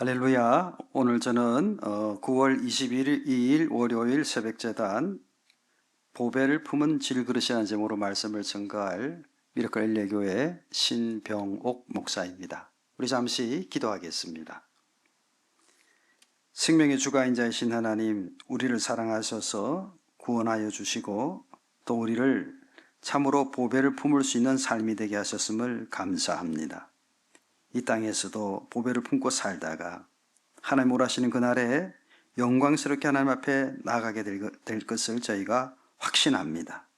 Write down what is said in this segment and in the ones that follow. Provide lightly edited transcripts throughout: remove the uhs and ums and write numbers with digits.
할렐루야. 오늘 저는 9월 22일 월요일 새벽재단 보배를 품은 질그릇이라는 제목으로 말씀을 전가할 미러클 엘리야교회 신병옥 목사입니다. 우리 잠시 기도하겠습니다. 생명의 주관자이신 하나님, 우리를 사랑하셔서 구원하여 주시고 또 우리를 참으로 보배를 품을 수 있는 삶이 되게 하셨음을 감사합니다. 이 땅에서도 보배를 품고 살다가 하나님 오라시는 그날에 영광스럽게 하나님 앞에 나가게 될 것을 저희가 확신합니다.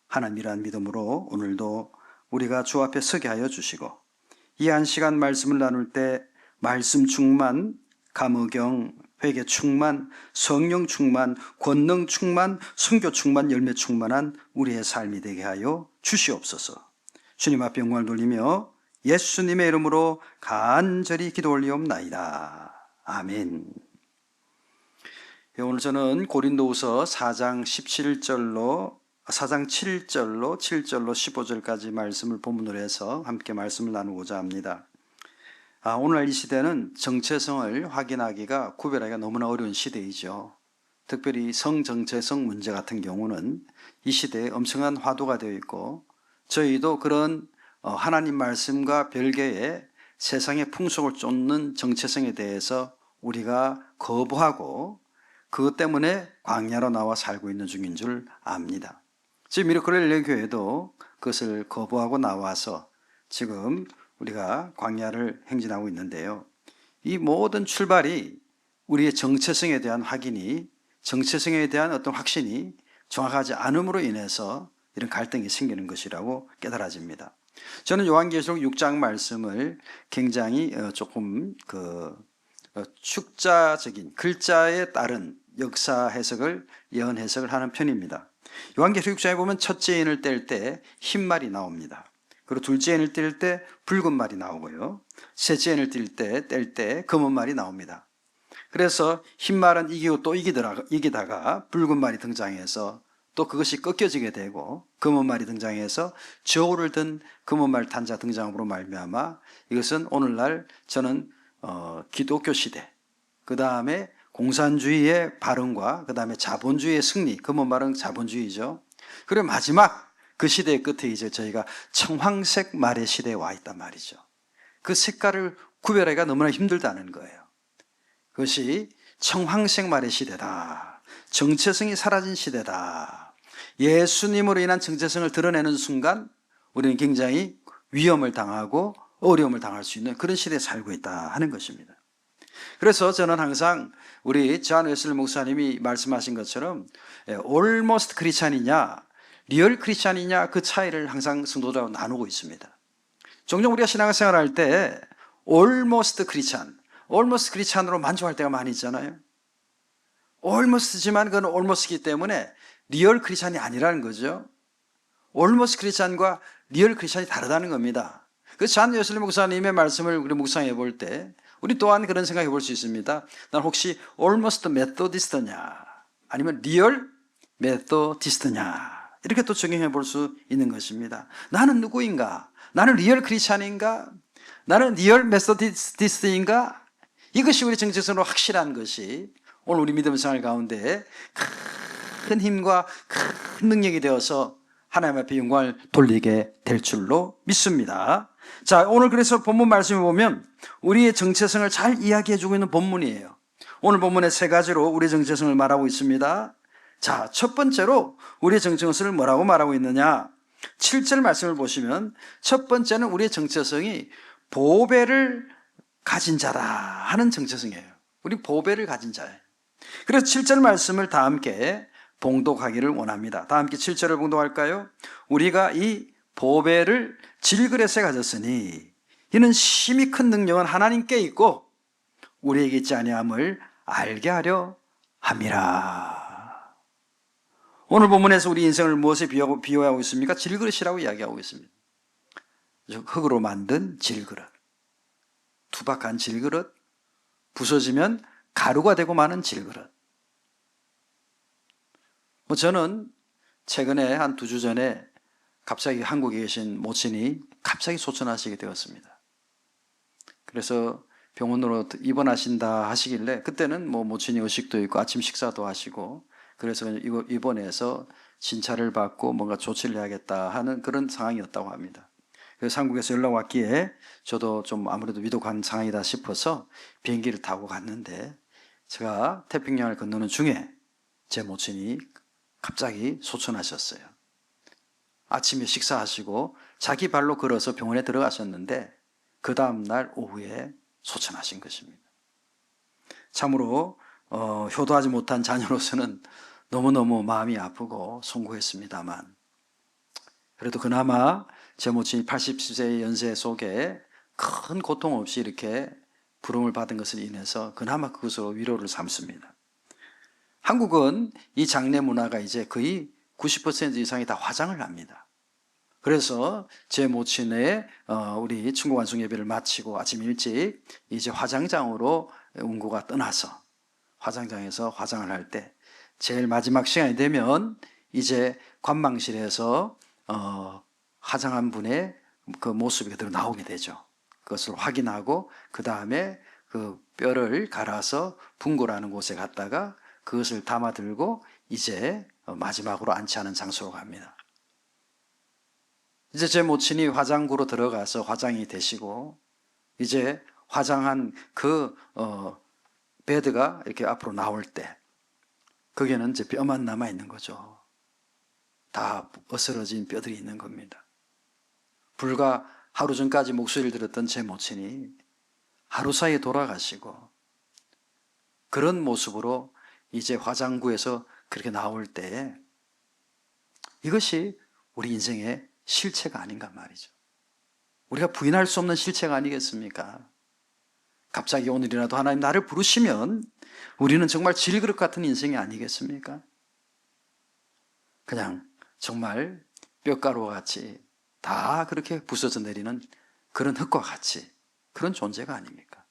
하나님이란 믿음으로 오늘도 우리가 주 앞에 서게 하여 주시고 이 한 시간 말씀을 나눌 때 말씀 충만, 감의경, 회개 충만, 성령 충만, 권능 충만, 선교 충만, 열매 충만한 우리의 삶이 되게 하여 주시옵소서. 주님 앞에 영광을 돌리며 예수님의 이름으로 간절히 기도 올리옵나이다. 아멘. 오늘 저는 고린도후서 4장 7절로 15절까지 말씀을 본문으로 해서 함께 말씀을 나누고자 합니다. 오늘날 이 시대는 정체성을 확인하기가 구별하기가 너무나 어려운 시대이죠. 특별히 성정체성 문제 같은 경우는 이 시대에 엄청난 화두가 되어 있고 저희도 그런 하나님 말씀과 별개의 세상의 풍속을 쫓는 정체성에 대해서 우리가 거부하고 그것 때문에 광야로 나와 살고 있는 중인 줄 압니다. 지금 미러클 엘리야 교회도 그것을 거부하고 나와서 지금 우리가 광야를 행진하고 있는데요. 이 모든 출발이 우리의 정체성에 대한 확인이, 정체성에 대한 어떤 확신이 정확하지 않음으로 인해서 이런 갈등이 생기는 것이라고 깨달아집니다. 저는 요한계시록 6장 말씀을 굉장히 조금 축자적인 글자에 따른 역사 해석을, 예언 해석을 하는 편입니다. 요한계시록 6장에 보면 첫째 인을 뗄 때 흰 말이 나옵니다. 그리고 둘째 인을 뗄 때 붉은 말이 나오고요. 셋째 인을 뗄 때 검은 말이 나옵니다. 그래서 흰 말은 이기고 또 이기다가 붉은 말이 등장해서 또 그것이 꺾여지게 되고 검은 말이 등장해서 저울을 든 검은 말 탄자 등장으로 말미암아 이것은 오늘날 저는 기독교 시대, 그 다음에 공산주의의 발흥과 그 다음에 자본주의의 승리, 검은 말은 자본주의죠. 그리고 마지막 그 시대의 끝에 이제 저희가 청황색 말의 시대에 와 있단 말이죠. 그 색깔을 구별하기가 너무나 힘들다는 거예요. 그것이 청황색 말의 시대다. 정체성이 사라진 시대다. 예수님으로 인한 정체성을 드러내는 순간 우리는 굉장히 위험을 당하고 어려움을 당할 수 있는 그런 시대에 살고 있다 하는 것입니다. 그래서 저는 항상 우리 존 웨슬리 목사님이 말씀하신 것처럼 almost 크리스찬이냐 리얼 크리스찬이냐 그 차이를 항상 성도들하고 나누고 있습니다. 종종 우리가 신앙생활을 할 때 almost 크리스찬으로 만족할 때가 많이 있잖아요. almost지만 그건 almost이기 때문에 리얼 크리스찬이 아니라는 거죠. almost 크리스찬과 리얼 크리스찬이 다르다는 겁니다. 그래서 존 웨슬리 목사님의 말씀을 우리 묵상해 볼 때 우리 또한 그런 생각해 볼 수 있습니다. 난 혹시 almost 메소디스트냐 아니면 리얼 메소디스트냐 이렇게 또 적용해 볼 수 있는 것입니다. 나는 누구인가? 나는 리얼 크리스찬인가? 나는 리얼 메소디스트인가? 이것이 우리 정체성으로 확실한 것이 오늘 우리 믿음 생활 가운데 큰 힘과 큰 능력이 되어서 하나님 앞에 영광을 돌리게 될 줄로 믿습니다. 자, 오늘 그래서 본문 말씀을 보면 우리의 정체성을 잘 이야기해주고 있는 본문이에요. 오늘 본문에 세 가지로 우리의 정체성을 말하고 있습니다. 자, 첫 번째로 우리의 정체성을 뭐라고 말하고 있느냐? 7절 말씀을 보시면 첫 번째는 우리의 정체성이 보배를 가진 자다 하는 정체성이에요. 우리 보배를 가진 자예요. 그래서 7절 말씀을 다 함께 봉독하기를 원합니다. 다 함께 7절을 봉독할까요? 우리가 이 보배를 질그릇에 가졌으니 이는 심히 큰 능력은 하나님께 있고 우리에게 있지 아니함을 알게 하려 함이라. 오늘 본문에서 우리 인생을 무엇에 비유하고 있습니까? 질그릇이라고 이야기하고 있습니다. 흙으로 만든 질그릇, 투박한 질그릇, 부서지면 가루가 되고 마는 질그릇. 저는 최근에 한 2주 전에 갑자기 한국에 계신 모친이 갑자기 소천하시게 되었습니다. 그래서 병원으로 입원하신다 하시길래 그때는 뭐 모친이 의식도 있고 아침 식사도 하시고 그래서 입원해서 진찰을 받고 뭔가 조치를 해야겠다 하는 그런 상황이었다고 합니다. 그래서 한국에서 연락 왔기에 저도 좀 아무래도 위독한 상황이다 싶어서 비행기를 타고 갔는데 제가 태평양을 건너는 중에 제 모친이 갑자기 소천하셨어요. 아침에 식사하시고 자기 발로 걸어서 병원에 들어가셨는데 그 다음날 오후에 소천하신 것입니다. 참으로 효도하지 못한 자녀로서는 너무너무 마음이 아프고 송구했습니다만 그래도 그나마 제 모친이 80세의 연세 속에 큰 고통 없이 이렇게 부름을 받은 것을 인해서 그나마 그것으로 위로를 삼습니다. 한국은 이 장례 문화가 이제 거의 90% 이상이 다 화장을 합니다. 그래서 제 모친의 우리 충고 완송 예배를 마치고 아침 일찍 이제 화장장으로 운구가 떠나서 화장장에서 화장을 할 때 제일 마지막 시간이 되면 이제 관망실에서 화장한 분의 그 모습이 그대로 나오게 되죠. 그것을 확인하고 그 다음에 그 뼈를 갈아서 분고라는 곳에 갔다가 그것을 담아 들고 이제 마지막으로 안치하는 장소로 갑니다. 이제 제 모친이 화장구로 들어가서 화장이 되시고 이제 화장한 그 베드가 이렇게 앞으로 나올 때 거기에는 이제 뼈만 남아 있는 거죠. 다 어스러진 뼈들이 있는 겁니다. 불과 하루 전까지 목소리를 들었던 제 모친이 하루 사이에 돌아가시고 그런 모습으로 이제 화장구에서 그렇게 나올 때 이것이 우리 인생의 실체가 아닌가 말이죠. 우리가 부인할 수 없는 실체가 아니겠습니까? 갑자기 오늘이라도 하나님 나를 부르시면 우리는 정말 질그릇 같은 인생이 아니겠습니까? 그냥 정말 뼈가루와 같이 다 그렇게 부서져 내리는 그런 흙과 같이 그런 존재가 아닙니까?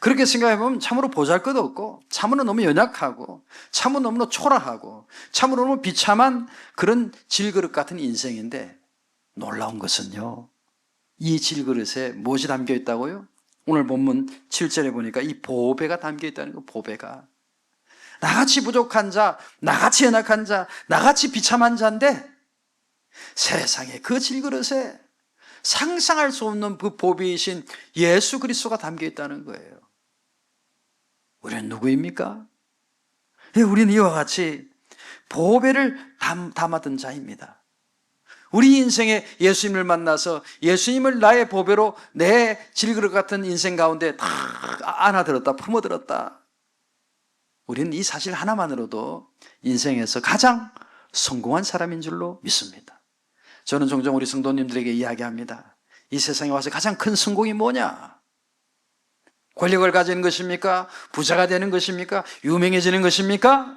그렇게 생각해보면 참으로 보잘것없고 참으로 너무 연약하고 참으로 너무 초라하고 참으로 너무 비참한 그런 질그릇 같은 인생인데 놀라운 것은요, 이 질그릇에 무엇이 담겨 있다고요? 오늘 본문 7절에 보니까 이 보배가 담겨 있다는 거. 보배가 나같이 부족한 자, 나같이 연약한 자, 나같이 비참한 자인데 세상에 그 질그릇에 상상할 수 없는 그 보배이신 예수 그리스도가 담겨 있다는 거예요. 우리는 누구입니까? 우리는 이와 같이 보배를 담아둔 자입니다. 우리 인생에 예수님을 만나서 예수님을 나의 보배로 내 질그릇 같은 인생 가운데 다 안아들었다, 품어들었다. 우리는 이 사실 하나만으로도 인생에서 가장 성공한 사람인 줄로 믿습니다. 저는 종종 우리 성도님들에게 이야기합니다. 이 세상에 와서 가장 큰 성공이 뭐냐? 권력을 가지는 것입니까? 부자가 되는 것입니까? 유명해지는 것입니까?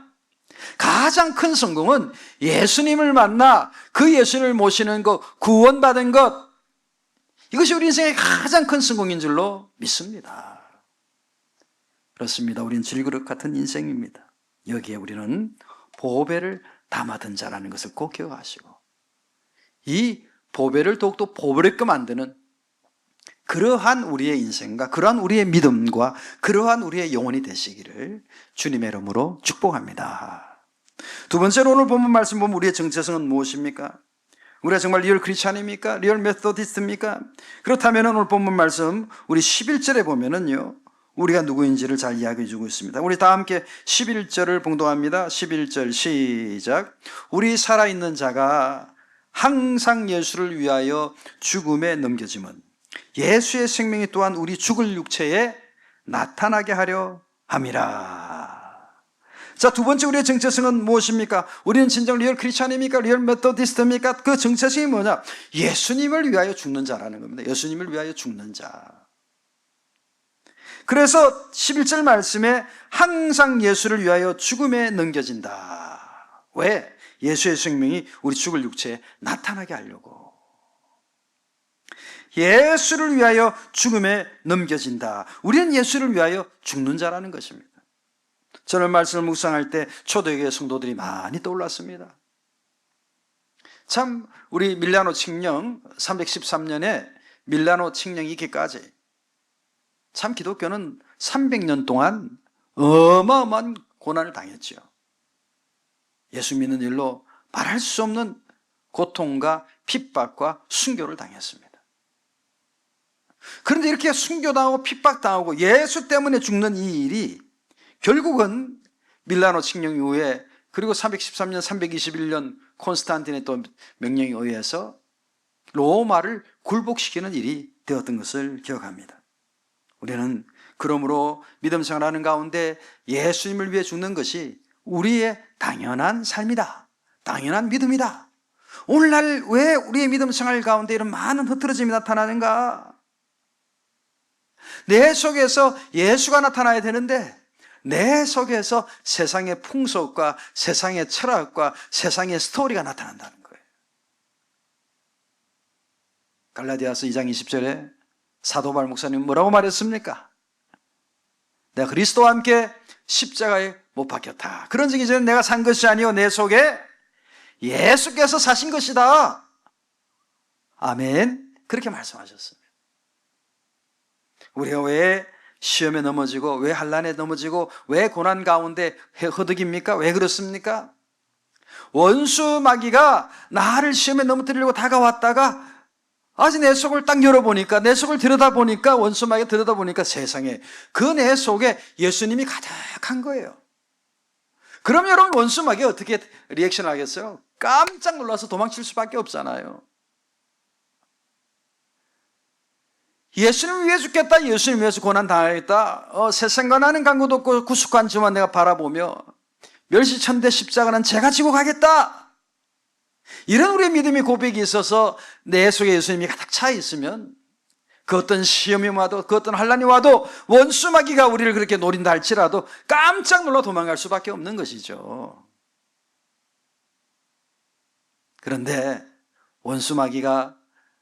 가장 큰 성공은 예수님을 만나 그 예수님을 모시는 것, 구원받은 것, 이것이 우리 인생의 가장 큰 성공인 줄로 믿습니다. 그렇습니다. 우리는 질그릇 같은 인생입니다. 여기에 우리는 보배를 담아둔 자라는 것을 꼭 기억하시고 이 보배를 더욱더 보배롭게 만드는 그러한 우리의 인생과 그러한 우리의 믿음과 그러한 우리의 영혼이 되시기를 주님의 이름으로 축복합니다. 두 번째로 오늘 본문 말씀 보면 우리의 정체성은 무엇입니까? 우리가 정말 리얼 크리스찬입니까? 리얼 메소디스트입니까? 그렇다면 오늘 본문 말씀 우리 11절에 보면은요, 우리가 누구인지를 잘 이야기해 주고 있습니다. 우리 다 함께 11절을 봉독합니다. 11절 시작. 우리 살아있는 자가 항상 예수를 위하여 죽음에 넘겨짐은 예수의 생명이 또한 우리 죽을 육체에 나타나게 하려 함이라. 자, 두 번째 우리의 정체성은 무엇입니까? 우리는 진정 리얼 크리스찬입니까? 리얼 메소디스트입니까? 그 정체성이 뭐냐? 예수님을 위하여 죽는 자라는 겁니다. 예수님을 위하여 죽는 자. 그래서 11절 말씀에 항상 예수를 위하여 죽음에 넘겨진다. 왜? 예수의 생명이 우리 죽을 육체에 나타나게 하려고. 예수를 위하여 죽음에 넘겨진다. 우리는 예수를 위하여 죽는 자라는 것입니다. 저는 말씀을 묵상할 때 초대교회 성도들이 많이 떠올랐습니다. 참 우리 밀라노 칙령 313년에 밀라노 칙령이 있기까지 참 기독교는 300년 동안 어마어마한 고난을 당했죠. 예수 믿는 일로 말할 수 없는 고통과 핍박과 순교를 당했습니다. 그런데 이렇게 순교당하고 핍박당하고 예수 때문에 죽는 이 일이 결국은 밀라노 칙령 이후에 그리고 313년, 321년 콘스탄틴의 또 명령에 의해서 로마를 굴복시키는 일이 되었던 것을 기억합니다. 우리는 그러므로 믿음 생활하는 가운데 예수님을 위해 죽는 것이 우리의 당연한 삶이다. 당연한 믿음이다. 오늘날 왜 우리의 믿음 생활 가운데 이런 많은 흐트러짐이 나타나는가? 내 속에서 예수가 나타나야 되는데 내 속에서 세상의 풍속과 세상의 철학과 세상의 스토리가 나타난다는 거예요. 갈라디아서 2장 20절에 사도 바울 목사님 뭐라고 말했습니까? 내가 그리스도와 함께 십자가에 못 박혔다. 그런 적이 전에 내가 산 것이 아니요 내 속에 예수께서 사신 것이다. 아멘. 그렇게 말씀하셨습니다. 우리가 왜 시험에 넘어지고 왜 환난에 넘어지고 왜 고난 가운데 허덕입니까? 왜 그렇습니까? 원수 마귀가 나를 시험에 넘어뜨리려고 다가왔다가 아직 내 속을 딱 열어보니까 내 속을 들여다보니까 원수 마귀가 들여다보니까 세상에 그 내 속에 예수님이 가득한 거예요. 그럼 여러분 원수 마귀가 어떻게 리액션 하겠어요? 깜짝 놀라서 도망칠 수밖에 없잖아요. 예수님을 위해 죽겠다, 예수님 위해서 고난 당하겠다, 세상과 나는 간구도 없고 구속한 주만 내가 바라보며 멸시천대 십자가는 제가 지고 가겠다. 이런 우리의 믿음의 고백이 있어서 내 속에 예수님이 가득 차 있으면 그 어떤 시험이 와도 그 어떤 환난이 와도 원수 마귀가 우리를 그렇게 노린다 할지라도 깜짝 놀라 도망갈 수밖에 없는 것이죠. 그런데 원수 마귀가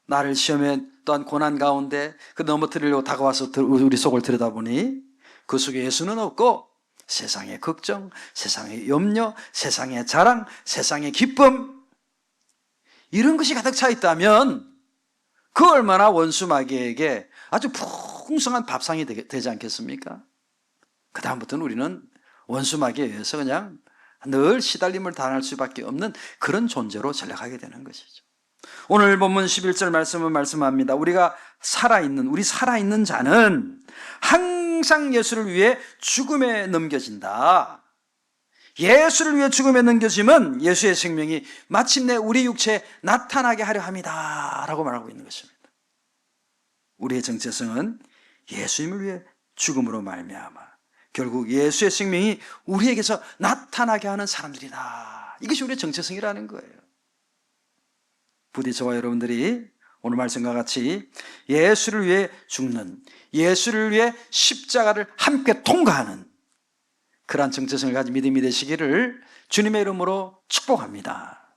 나를 시험에 또한 고난 가운데 그 넘어뜨리려고 다가와서 우리 속을 들여다보니 그 속에 예수는 없고 세상의 걱정, 세상의 염려, 세상의 자랑, 세상의 기쁨 이런 것이 가득 차 있다면 그 얼마나 원수 마귀에게 아주 풍성한 밥상이 되지 않겠습니까? 그 다음부터는 우리는 원수 마귀에 의해서 그냥 늘 시달림을 당할 수밖에 없는 그런 존재로 전락하게 되는 것이죠. 오늘 본문 11절 말씀은 말씀합니다. 우리 살아있는 자는 항상 예수를 위해 죽음에 넘겨진다. 예수를 위해 죽음에 넘겨짐은 예수의 생명이 마침내 우리 육체에 나타나게 하려 함이다 라고 말하고 있는 것입니다. 우리의 정체성은 예수님을 위해 죽음으로 말미암아 결국 예수의 생명이 우리에게서 나타나게 하는 사람들이다. 이것이 우리의 정체성이라는 거예요. 부디 저와 여러분들이 오늘 말씀과 같이 예수를 위해 죽는, 예수를 위해 십자가를 함께 통과하는 그러한 정체성을 가진 믿음이 되시기를 주님의 이름으로 축복합니다.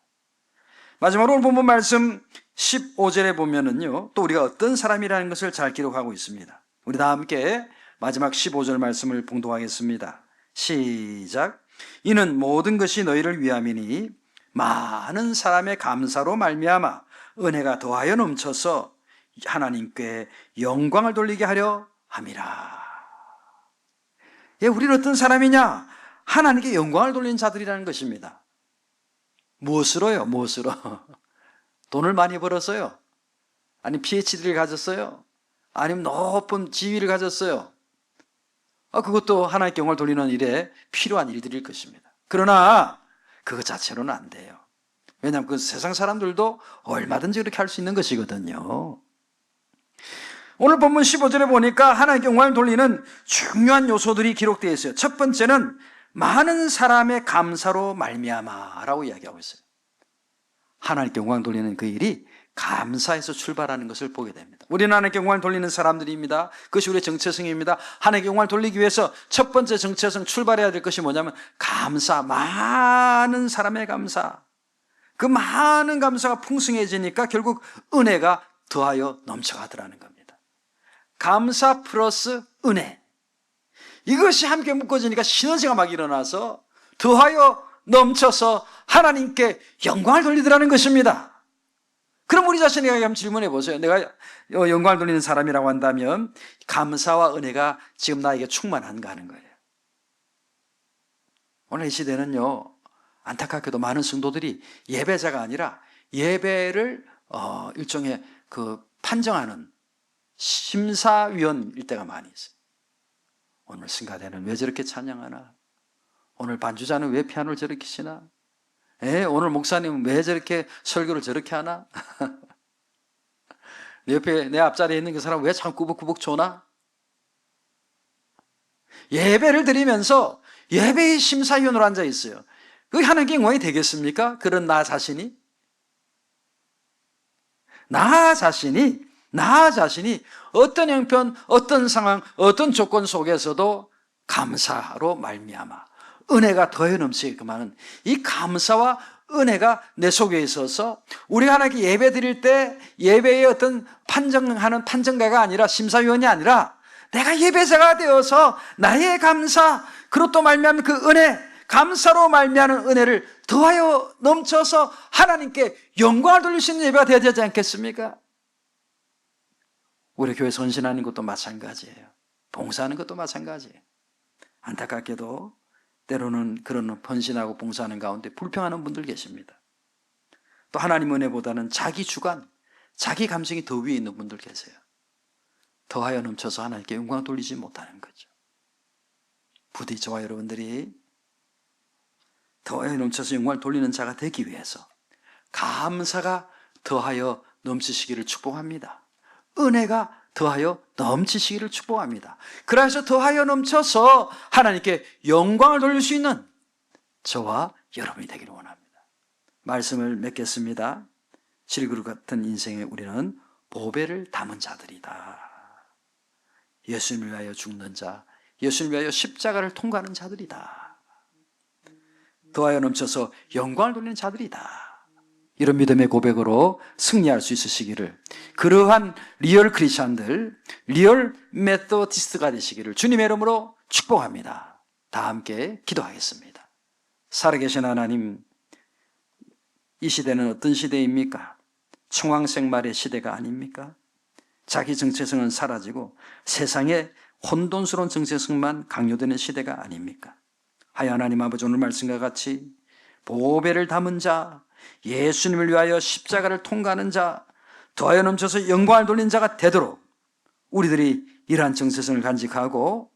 마지막으로 오늘 본문 말씀 15절에 보면은요, 또 우리가 어떤 사람이라는 것을 잘 기록하고 있습니다. 우리 다 함께 마지막 15절 말씀을 봉독하겠습니다. 시작. 이는 모든 것이 너희를 위함이니 많은 사람의 감사로 말미암아 은혜가 더하여 넘쳐서 하나님께 영광을 돌리게 하려 함이라. 예, 우리는 어떤 사람이냐? 하나님께 영광을 돌리는 자들이라는 것입니다. 무엇으로요? 무엇으로? 돈을 많이 벌었어요? 아니면 PhD를 가졌어요? 아니면 높은 지위를 가졌어요? 그것도 하나님께 영광을 돌리는 일에 필요한 일들일 것입니다. 그러나 그것 자체로는 안 돼요. 왜냐하면 그 세상 사람들도 얼마든지 그렇게 할 수 있는 것이거든요. 오늘 본문 15절에 보니까 하나님께 영광을 돌리는 중요한 요소들이 기록되어 있어요. 첫 번째는 많은 사람의 감사로 말미암아라고 이야기하고 있어요. 하나님께 영광 돌리는 그 일이 감사에서 출발하는 것을 보게 됩니다. 우리는 하나님께 영광을 돌리는 사람들입니다. 그것이 우리의 정체성입니다. 하나님께 영광을 돌리기 위해서 첫 번째 정체성 출발해야 될 것이 뭐냐면 감사, 많은 사람의 감사. 그 많은 감사가 풍성해지니까 결국 은혜가 더하여 넘쳐가더라는 겁니다. 감사 플러스 은혜, 이것이 함께 묶어지니까 시너지가 막 일어나서 더하여 넘쳐서 하나님께 영광을 돌리더라는 것입니다. 그럼 우리 자신에게 한번 질문해 보세요. 내가 영광을 돌리는 사람이라고 한다면 감사와 은혜가 지금 나에게 충만한가 하는 거예요. 오늘 이 시대는요, 안타깝게도 많은 성도들이 예배자가 아니라 예배를 일종의 판정하는 심사위원일 때가 많이 있어요. 오늘 승가대는 왜 저렇게 찬양하나? 오늘 반주자는 왜 피아노를 저렇게 치나? 오늘 목사님은 왜 저렇게 설교를 저렇게 하나? 내 옆에, 내 앞자리에 있는 그 사람 왜 참 꾸벅꾸벅 조나? 예배를 드리면서 예배의 심사위원으로 앉아 있어요. 그게 하나님께 영광이 되겠습니까? 그런 나 자신이? 나 자신이 어떤 형편, 어떤 상황, 어떤 조건 속에서도 감사로 말미암아 은혜가 더해 넘치게끔 하는 이 감사와 은혜가 내 속에 있어서 우리가 하나님께 예배 드릴 때 예배의 어떤 판정하는 판정가가 아니라 심사위원이 아니라 내가 예배자가 되어서 나의 감사, 그것도 말미암는 그 은혜, 감사로 말미암는 은혜를 더하여 넘쳐서 하나님께 영광을 돌릴 수 있는 예배가 되어야 되지 않겠습니까? 우리 교회 선신하는 것도 마찬가지예요. 봉사하는 것도 마찬가지예요. 안타깝게도 때로는 그런 헌신하고 봉사하는 가운데 불평하는 분들 계십니다. 또 하나님 은혜보다는 자기 주관, 자기 감정이 더 위에 있는 분들 계세요. 더하여 넘쳐서 하나님께 영광을 돌리지 못하는 거죠. 부디 저와 여러분들이 더하여 넘쳐서 영광을 돌리는 자가 되기 위해서 감사가 더하여 넘치시기를 축복합니다. 은혜가 더하여 넘치시기를 축복합니다. 그래서 더하여 넘쳐서 하나님께 영광을 돌릴 수 있는 저와 여러분이 되기를 원합니다. 말씀을 맺겠습니다. 질그릇 같은 인생에 우리는 보배를 담은 자들이다. 예수님을 위하여 죽는 자, 예수님을 위하여 십자가를 통과하는 자들이다. 더하여 넘쳐서 영광을 돌리는 자들이다. 이런 믿음의 고백으로 승리할 수 있으시기를, 그러한 리얼 크리스찬들, 리얼 메소디스트가 되시기를 주님의 이름으로 축복합니다. 다 함께 기도하겠습니다. 살아계신 하나님, 이 시대는 어떤 시대입니까? 청황생말의 시대가 아닙니까? 자기 정체성은 사라지고 세상에 혼돈스러운 정체성만 강요되는 시대가 아닙니까? 하여 하나님 아버지, 오늘 말씀과 같이 보배를 담은 자, 예수님을 위하여 십자가를 통과하는 자, 더하여 넘쳐서 영광을 돌린 자가 되도록 우리들이 이러한 정체성을 간직하고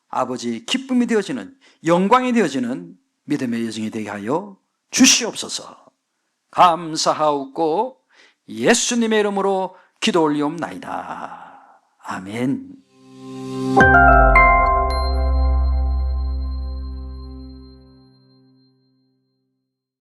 아버지 기쁨이 되어지는, 영광이 되어지는 믿음의 여정이 되게 하여 주시옵소서. 감사하옵고 예수님의 이름으로 기도 올리옵나이다. 아멘.